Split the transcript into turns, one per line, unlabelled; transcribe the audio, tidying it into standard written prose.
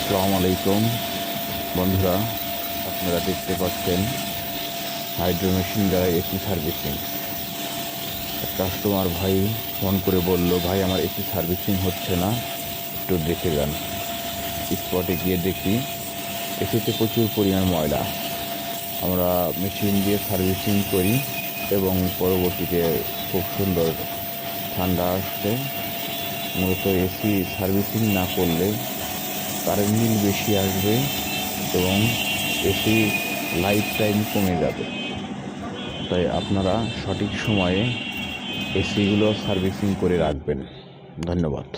আসসালামু আলাইকুম বন্ধুরা, আপনারা দেখতে পাচ্ছেন হাইড্রো মেশিন দ্বারা এসি সার্ভিসিং। কাস্টমার ভাই ফোন করে বলল, ভাই আমার এসি সার্ভিসিং হচ্ছে না, একটু দেখে যান। স্পটে গিয়ে দেখি এসিতে প্রচুর পরিমাণ ময়লা। আমরা মেশিন দিয়ে সার্ভিসিং করি এবং পরবর্তীতে খুব সুন্দর ঠান্ডা আসছে। মূলত এসি সার্ভিসিং না করলে কারেন্ট বিল বেশি আসবে এবং এসি লাইফ টাইম কমে যাবে। তাই আপনারা সঠিক সময়ে এসিগুলো সার্ভিসিং করে রাখবেন। ধন্যবাদ।